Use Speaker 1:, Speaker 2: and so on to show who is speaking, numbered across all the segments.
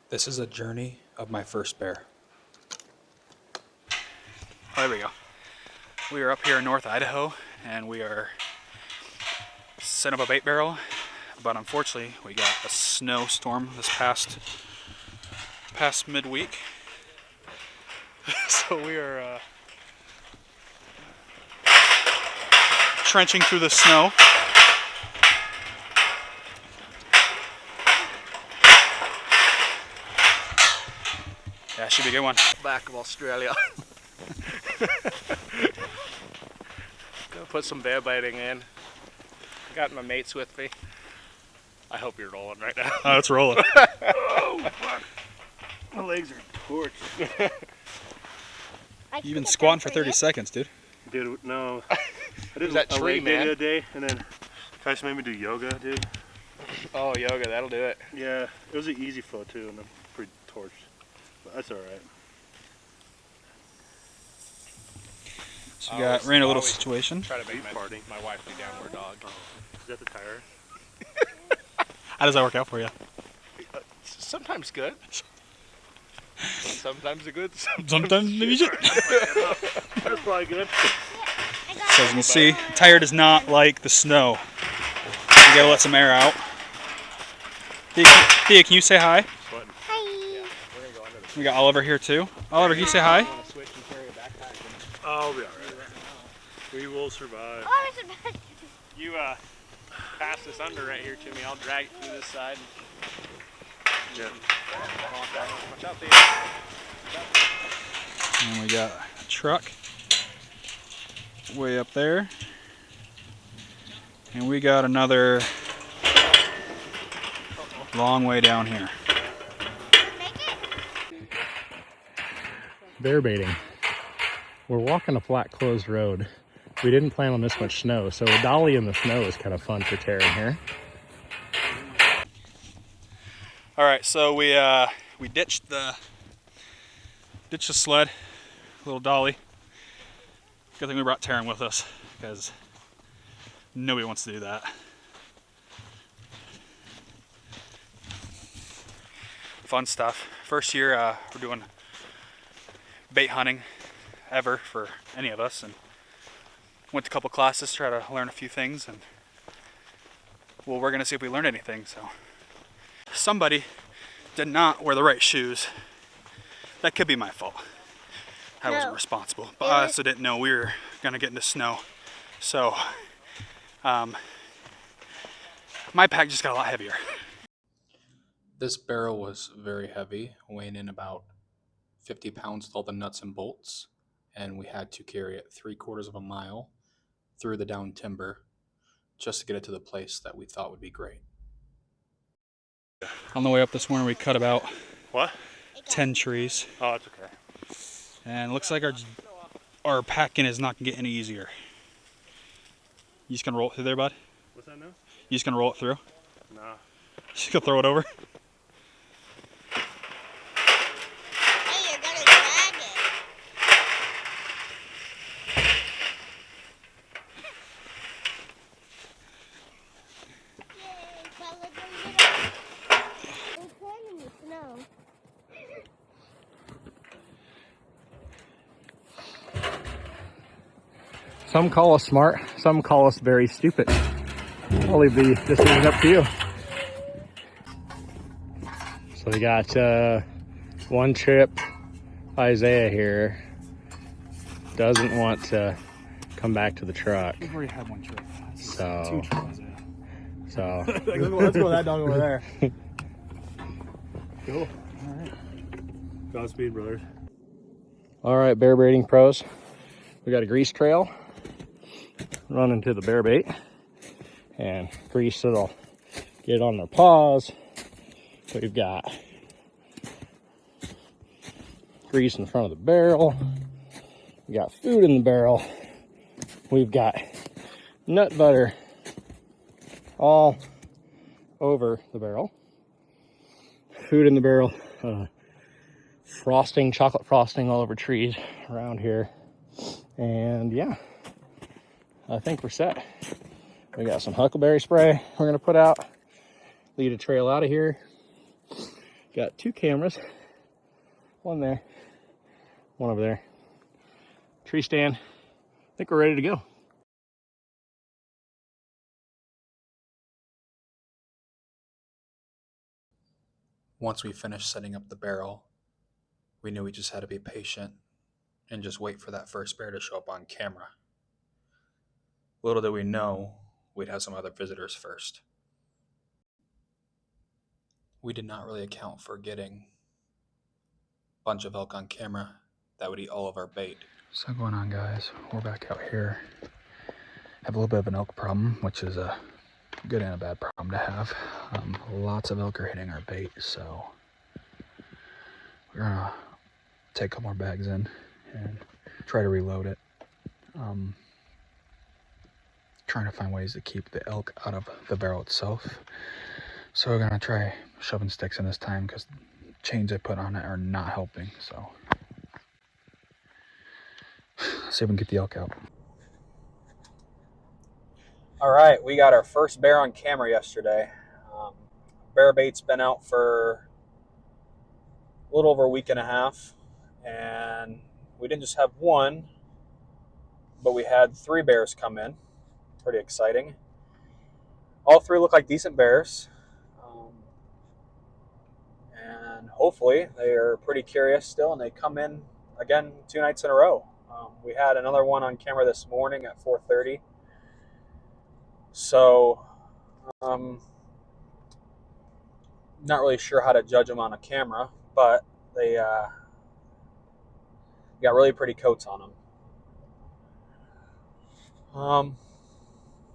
Speaker 1: This is a journey of my first bear.
Speaker 2: Oh, there we go. We are up here in North Idaho, and we are setting up a bait barrel, but unfortunately we got a snowstorm this past midweek. So we are trenching through the snow. Yeah, should be a good one.
Speaker 3: Back of Australia. Gonna put some bear baiting in. Got my mates with me. I hope you're rolling right now.
Speaker 2: Oh, it's rolling.
Speaker 3: Oh, fuck. My legs are torched.
Speaker 2: You've been squatting for 30 seconds, dude.
Speaker 4: Dude, no. I did
Speaker 3: that
Speaker 4: a
Speaker 3: tree,
Speaker 4: leg day
Speaker 3: man?
Speaker 4: the other day, and then Kais made me do yoga, dude.
Speaker 3: Oh, yoga, that'll do it.
Speaker 4: Yeah, it was an easy flow too, and I'm pretty torched. But that's alright.
Speaker 2: So we ran a little situation.
Speaker 3: Try to make my wife be downward dog.
Speaker 4: Oh, is that the tire?
Speaker 2: How does that work out for you?
Speaker 3: Sometimes good. Sometimes a good.
Speaker 2: Sometimes maybe you should.
Speaker 4: That's probably good.
Speaker 2: So as you can see, tire does not like the snow. You gotta let some air out. Thea, can you say hi?
Speaker 3: Hi.
Speaker 2: We got Oliver here too. Oliver, can you say hi?
Speaker 4: I'll be alright. We will survive.
Speaker 3: You pass this under right here to me. I'll drag it through this side.
Speaker 4: Yeah.
Speaker 3: Watch out, Thea.
Speaker 2: And we got a truck way up there. And we got another long way down here.
Speaker 5: Bear baiting. We're walking a flat closed road. We didn't plan on this much snow, so a dolly in the snow is kind of fun for tearing here.
Speaker 2: All right, so we ditched the sled, little dolly. Good thing we brought Taryn with us, because nobody wants to do that. Fun stuff. First year we're doing bait hunting ever for any of us, and went to a couple classes, try to learn a few things, and well, we're gonna see if we learned anything. So somebody did not wear the right shoes. That could be my fault. I wasn't responsible, but I also didn't know we were gonna get into snow. So my pack just got a lot heavier.
Speaker 1: This barrel was very heavy, weighing in about 50 pounds with all the nuts and bolts, and we had to carry it 3/4 of a mile through the down timber just to get it to the place that we thought would be great.
Speaker 2: On the way up this morning, we cut about
Speaker 4: What?
Speaker 2: 10 trees,
Speaker 4: Oh, it's okay.
Speaker 2: and it looks like our packing is not gonna get any easier. You just gonna roll it through there, bud?
Speaker 4: What's that now?
Speaker 2: You just gonna roll it through?
Speaker 4: Nah.
Speaker 2: Just gonna throw it over?
Speaker 6: Hey, you're gonna drag it. Yay, Bella, go get it. It's playing in the snow.
Speaker 5: Some call us smart, some call us very stupid. I'll leave the decision up to you. So we got one trip. Isaiah here doesn't want to come back to the truck.
Speaker 2: We've already had one trip.
Speaker 5: So,
Speaker 2: Two trips,
Speaker 5: so
Speaker 2: let's go that dog over there.
Speaker 4: Cool. Alright. Godspeed, brothers.
Speaker 5: all right, bear baiting pros. We got a grease trail running to the bear bait, and grease it'll get on their paws. We've got grease in front of the barrel. We got food in the barrel. We've got nut butter all over the barrel. Food in the barrel. Frosting, chocolate frosting all over trees around here. And yeah, I think we're set. We got some huckleberry spray we're gonna put out, lead a trail out of here. Got 2 cameras. One there, one over there. Tree stand. I think we're ready to go.
Speaker 1: Once we finished setting up the barrel, we knew we just had to be patient and just wait for that first bear to show up on camera. Little did we know, we'd have some other visitors first. We did not really account for getting a bunch of elk on camera that would eat all of our bait. So going on, guys, we're back out here. Have a little bit of an elk problem, which is a good and a bad problem to have. Lots of elk are hitting our bait, so we're gonna take a couple more bags in and try to reload it. Trying to find ways to keep the elk out of the barrel itself. So we're gonna try shoving sticks in this time because chains I put on it are not helping. So let's see if we can get the elk out. All right, we got our first bear on camera yesterday. Bear bait's been out for a little over a week and a half, and we didn't just have one, but we had 3 bears come in. Pretty exciting. All 3 look like decent bears, and hopefully they are pretty curious still, and they come in again 2 nights in a row. We had another one on camera this morning at 4:30. So, not really sure how to judge them on a camera, but they got really pretty coats on them.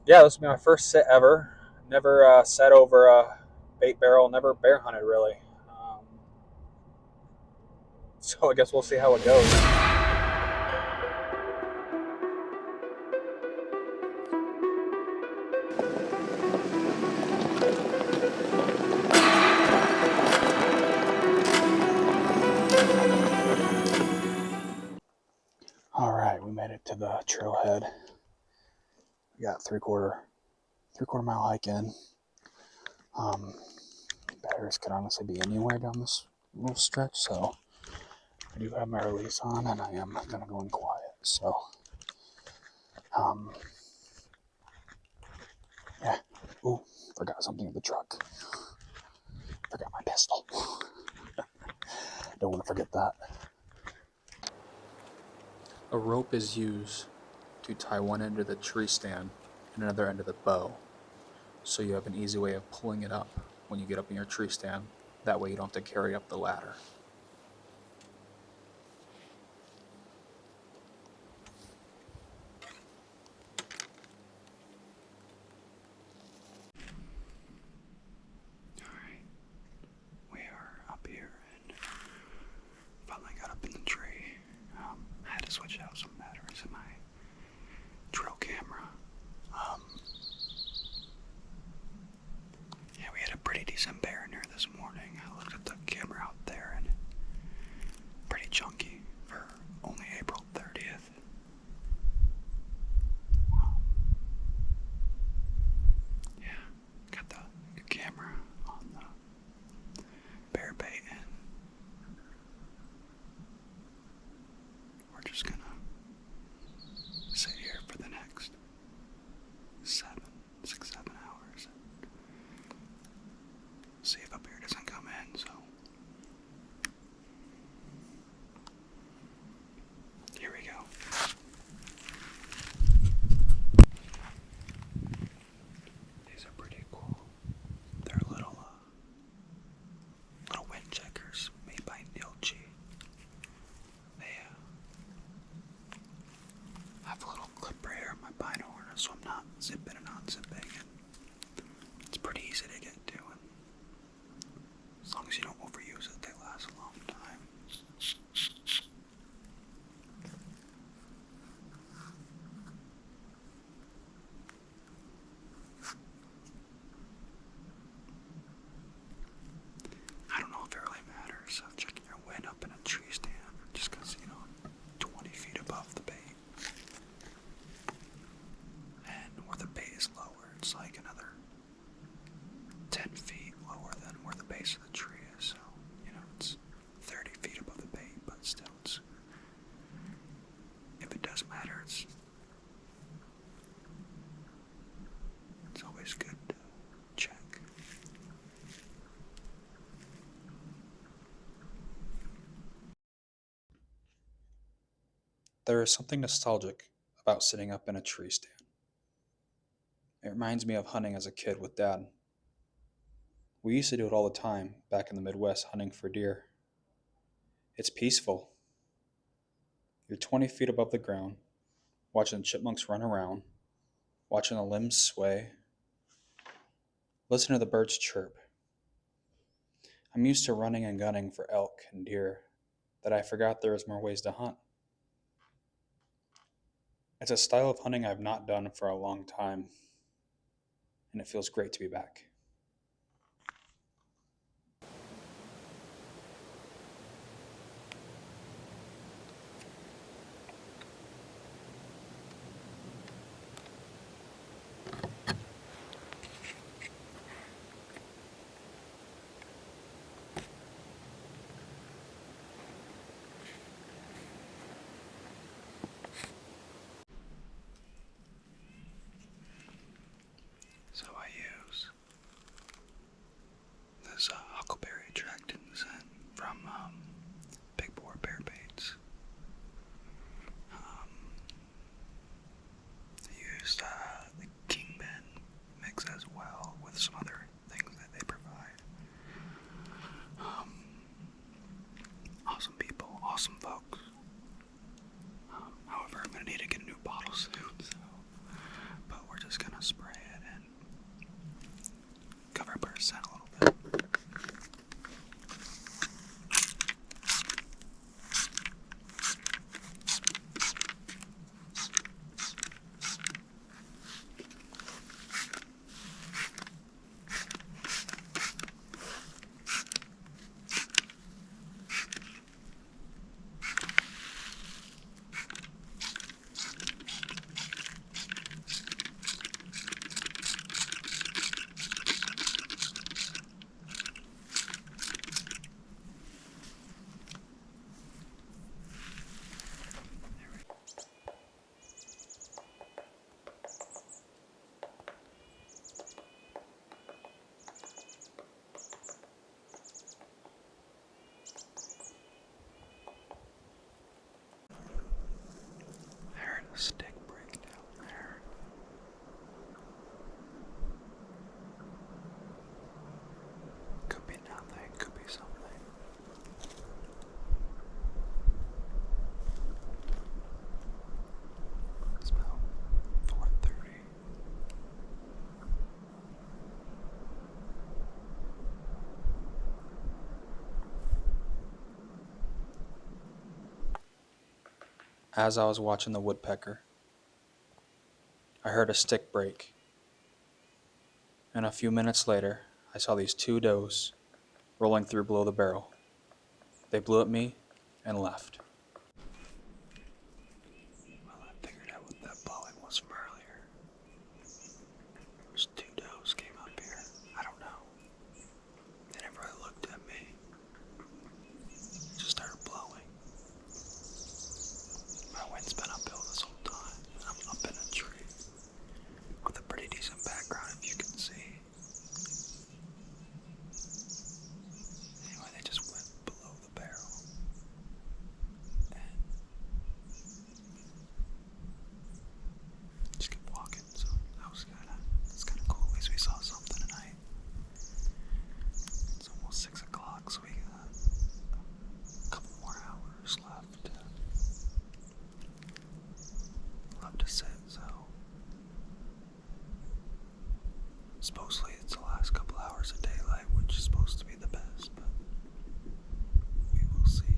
Speaker 1: Yeah, this will be my first sit ever. Never sat over a bait barrel, never bear hunted really. So I guess we'll see how it goes. All right, we made it to the trailhead. We got three-quarter mile hike in. Bears could honestly be anywhere down this little stretch, so I do have my release on, and I am gonna go in quiet. So, yeah. Ooh, forgot something in the truck. Forgot my pistol. Don't want to forget that. A rope is used to tie one end of the tree stand and another end of the bow, so you have an easy way of pulling it up when you get up in your tree stand. That way you don't have to carry up the ladder. Alright, we are up here and finally got up in the tree. I had to switch out some batteries in my trail camera. Yeah, we had a pretty decent bear in here this morning. I looked at the camera out there and pretty chunky for only April 30th. Yeah, got the camera on the bear bait and we're just gonna sit here for the next 6, 7 hours. See if a bear doesn't come in, so here we go. These are pretty cool. They're little wind checkers made by Nilchi. They have a little clip right here in my bino harness, so I'm not zipping and unzipping, and it's pretty easy to get to, and as long as you don't overuse it, they last a long time. I don't know if it really matters checking your wind up in a tree stand, just because, 20 feet above the bait. And where the bait there is something nostalgic about sitting up in a tree stand. It reminds me of hunting as a kid with Dad. We used to do it all the time back in the Midwest hunting for deer. It's peaceful. You're 20 feet above the ground, watching the chipmunks run around, watching the limbs sway. Listen to the birds chirp. I'm used to running and gunning for elk and deer that I forgot there was more ways to hunt. It's a style of hunting I've not done for a long time, and it feels great to be back.
Speaker 2: So I use this huckleberry attractant scent from Big Boar Bear Baits. I used the Kingpin mix as well with some other things that they provide. Awesome people, awesome folks. However, I'm gonna need to get a new bottle soon, but we're just gonna spray it and cover up our scent a little bit. I heard a stick break down there. Could be nothing, could be something. It's about 4:30.
Speaker 1: As I was watching the woodpecker, I heard a stick break, and a few minutes later, I saw these two does rolling through below the barrel. They blew at me and left.
Speaker 2: Well, I figured out what that blowing was from earlier. Those two does came up here. I don't know. They never really looked at me. Just started blowing. My wind's been uphill this whole time. I'm up in a tree with a pretty decent background, if you can see. Anyway, they just went below the barrel. And just kept walking, so that's kinda cool. At least we saw something tonight. It's almost 6 o'clock, so we got a couple more hours left to sit, so supposedly it's the last couple hours of daylight, which is supposed to be the best, but we will see.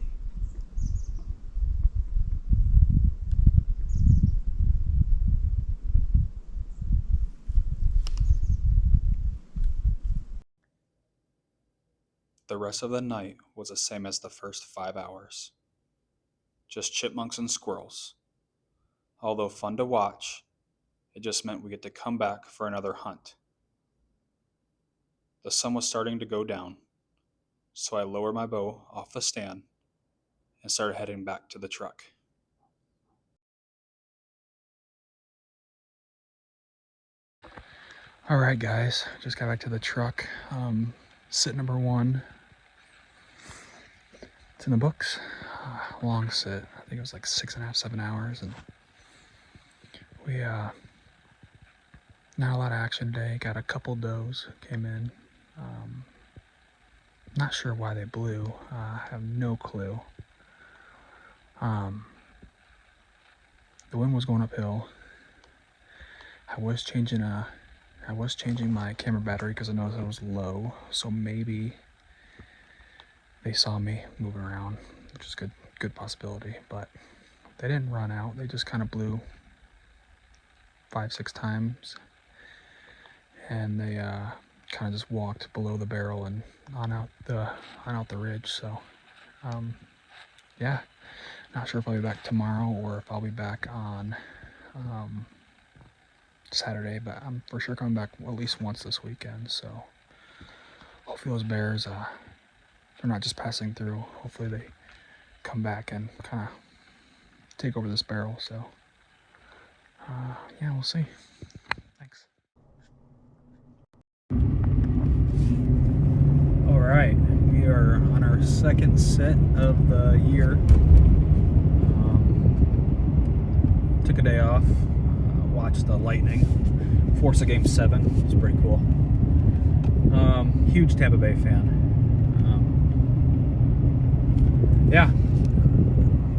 Speaker 1: The rest of the night was the same as the first 5 hours. Just chipmunks and squirrels. Although fun to watch, it just meant we get to come back for another hunt. The sun was starting to go down, so I lowered my bow off the stand and started heading back to the truck. All right, guys, just got back to the truck. Sit number one. It's in the books.
Speaker 2: long sit. I think it was like 6.5, 7 hours, and we not a lot of action today. Got a couple does came in. Not sure why they blew. I have no clue. The wind was going uphill. I was changing my camera battery because I noticed it was low, so maybe they saw me moving around, which is good possibility. But they didn't run out. They just kind of blew 5-6 times, and they kind of just walked below the barrel and on out the ridge. So yeah, not sure if I'll be back tomorrow or if I'll be back on Saturday, but I'm for sure coming back at least once this weekend. So hopefully those bears they're not just passing through. Hopefully they come back and kind of take over this barrel. So yeah, we'll see. Thanks. All right, we are on our second sit of the year. Took a day off, watched the Lightning force a game 7. It's pretty cool. Huge Tampa Bay fan. Yeah,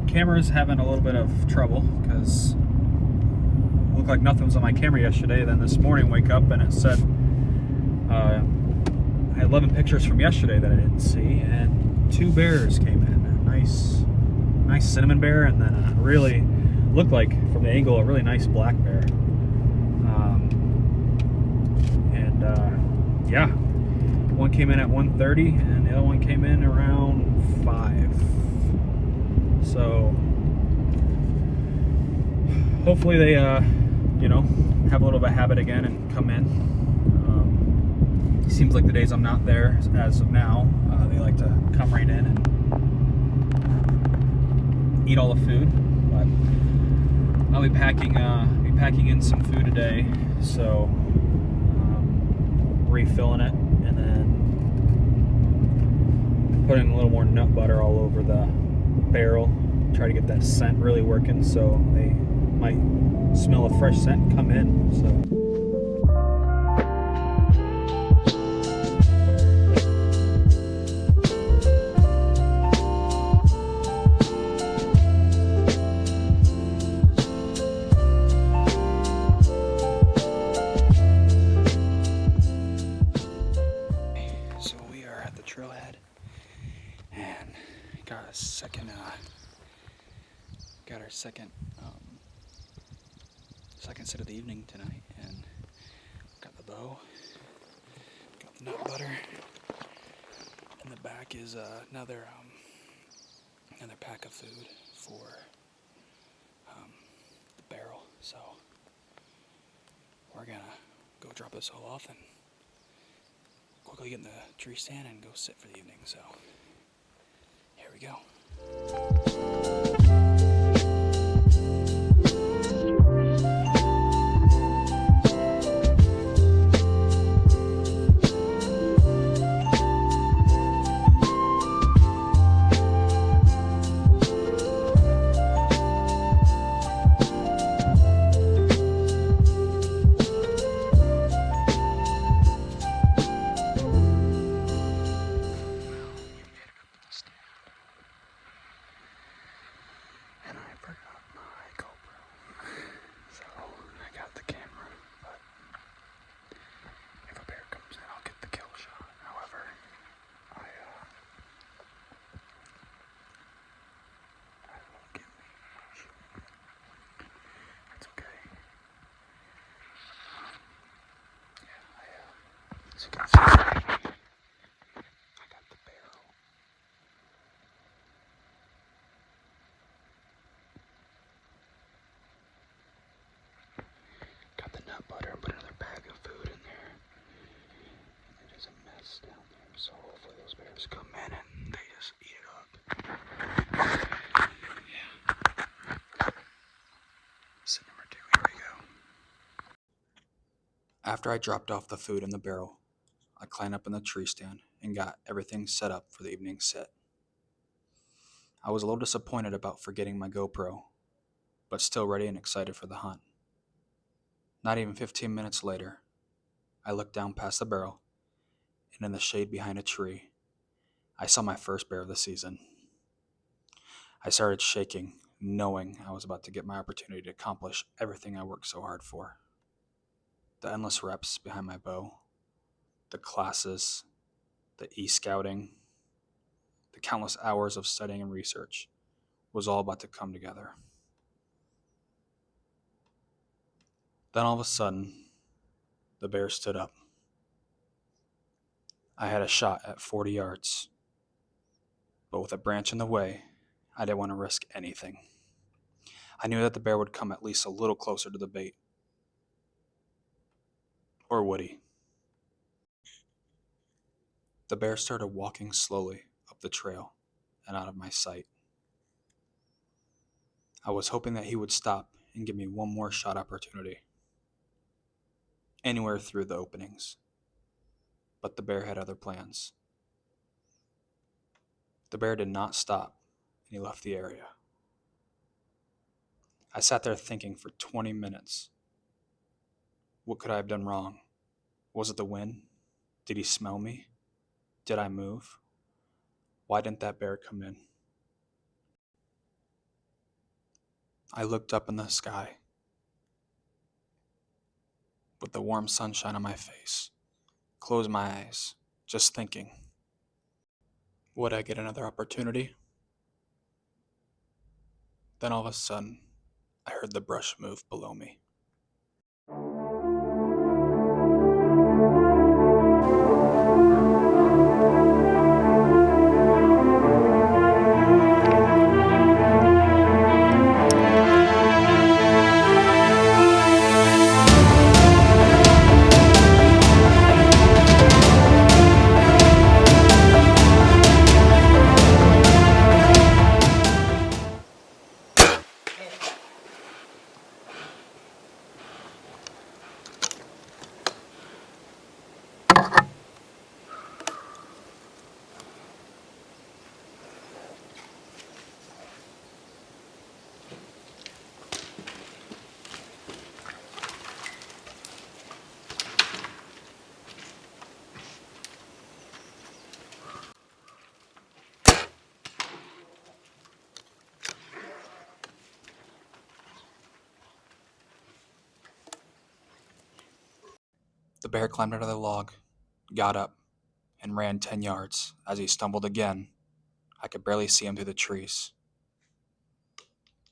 Speaker 2: camera's having a little bit of trouble because it looked like nothing was on my camera yesterday. Then this morning, wake up and it said I had 11 pictures from yesterday that I didn't see, and 2 bears came in. A nice cinnamon bear, and then a really looked like from the angle a really nice black bear. Yeah, one came in at 1:30 and the other one came in around 5. So hopefully they have a little bit of a habit again and come in. Seems like the days I'm not there as of now, they like to come right in and eat all the food. But I'll be packing in some food today, so refilling it and then putting a little more nut butter all over the barrel. Try to get that scent really working, so they might smell a fresh scent and come in. So. Trailhead and got our second set of the evening tonight, and got the bow, got the nut butter, and the back is another pack of food for the barrel. So we're gonna go drop this all off and quickly get in the tree stand and go sit for the evening. So here we go. As you can see, I got the barrel. Got the nut butter and put another bag of food in there. And it is a mess down there, so hopefully those bears come in and they just eat it up. Yeah. Sit number 2, here we go. After I dropped off the food in the barrel, I climbed up in the tree stand and got everything set up for the evening sit.
Speaker 1: I was a little disappointed about forgetting my GoPro, but still ready and excited for the hunt. Not even 15 minutes later, I looked down past the barrel, and in the shade behind a tree, I saw my first bear of the season. I started shaking, knowing I was about to get my opportunity to accomplish everything I worked so hard for. The endless reps behind my bow, the classes, the e-scouting, the countless hours of studying and research was all about to come together. Then all of a sudden, the bear stood up. I had a shot at 40 yards, but with a branch in the way, I didn't want to risk anything. I knew that the bear would come at least a little closer to the bait. Or would he? The bear started walking slowly up the trail and out of my sight. I was hoping that he would stop and give me one more shot opportunity. Anywhere through the openings. But the bear had other plans. The bear did not stop, and he left the area. I sat there thinking for 20 minutes. What could I have done wrong? Was it the wind? Did he smell me? Did I move? Why didn't that bear come in? I looked up in the sky with the warm sunshine on my face, closed my eyes, just thinking, would I get another opportunity? Then all of a sudden, I heard the brush move below me. The bear climbed out of the log, got up, and ran 10 yards. As he stumbled again, I could barely see him through the trees.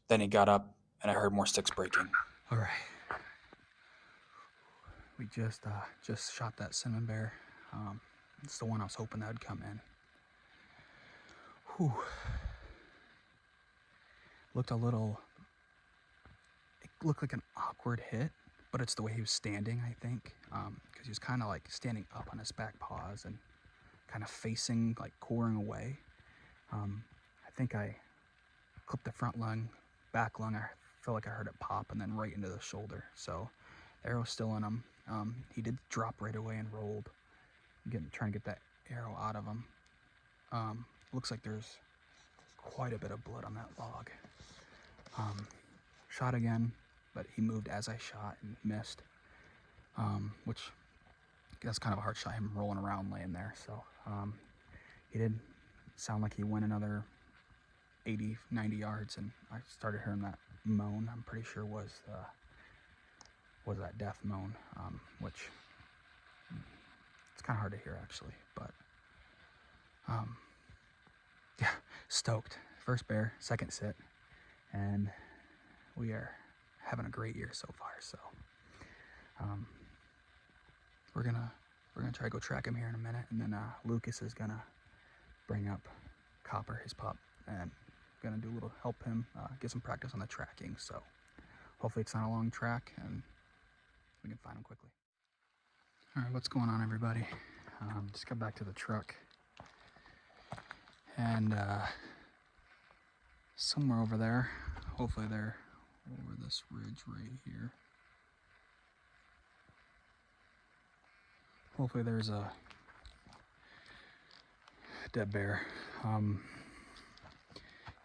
Speaker 1: Then he got up, and I heard more sticks breaking. All right. We just shot that cinnamon bear. It's the one I was hoping that would come in. Whew. It looked like an awkward hit, but it's the way he was standing, I think, because he was kind of like standing up on his back paws and kind of facing, like coring away. I think I clipped the front lung, back lung. I felt like I heard it pop, and then right into the shoulder. So the arrow's still in him. He did drop right away and rolled, trying to get that arrow out of him. Looks like there's quite a bit of blood on that log. Shot again, but he moved as I shot and missed, which that's kind of a hard shot, him rolling around laying there. So he did sound like he went another 80, 90 yards, and I started hearing that moan. I'm pretty sure was that death moan, which it's kind of hard to hear actually, but yeah, stoked. First bear, second sit, and we are having a great year so far. So we're gonna try to go track him here in a minute, and then Lucas is gonna bring up Copper, his pup, and gonna do a little help him get some practice on the tracking. So hopefully it's not a long track and we can find him quickly. All right, what's going on, everybody? Just got back to the truck, and somewhere over there, hopefully they're over this ridge right here. Hopefully there's a dead bear.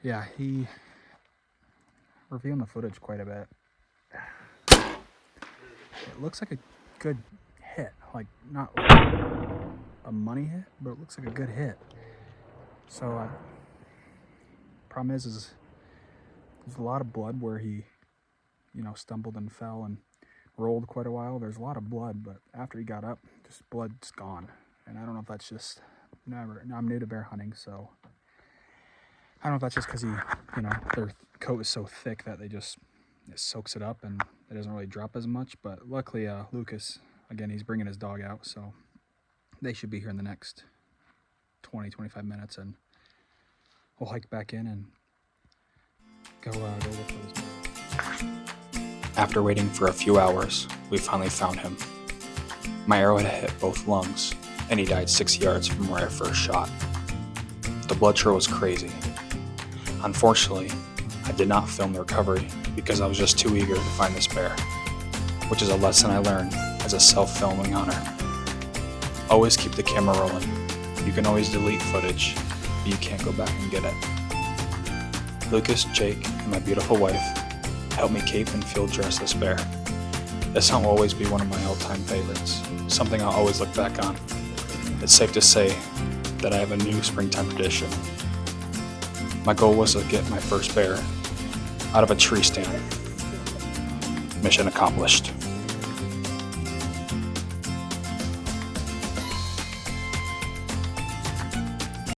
Speaker 2: Yeah, he reviewing the footage quite a bit. It looks like a good hit, like not a money hit, but it looks like a good hit. So, problem is there's a lot of blood where he, stumbled and fell and rolled quite a while. There's a lot of blood, but after he got up, just blood's gone. And I don't know if that's just I'm new to bear hunting, so I don't know if that's just because their coat is so thick that it soaks it up and it doesn't really drop as much. But luckily, Lucas, again, he's bringing his dog out, so they should be here in the next 20-25 minutes, and we'll hike back in and go look for this bear.
Speaker 1: After waiting for a few hours, we finally found him. My arrow had hit both lungs, and he died 6 yards from where I first shot. The blood trail was crazy. Unfortunately, I did not film the recovery because I was just too eager to find this bear, which is a lesson I learned as a self-filming hunter. Always keep the camera rolling. You can always delete footage, but you can't go back and get it. Lucas, Jake, and my beautiful wife helped me cape and field dress this bear. This hunt will always be one of my all-time favorites, something I'll always look back on. It's safe to say that I have a new springtime tradition. My goal was to get my first bear out of a tree stand. Mission accomplished.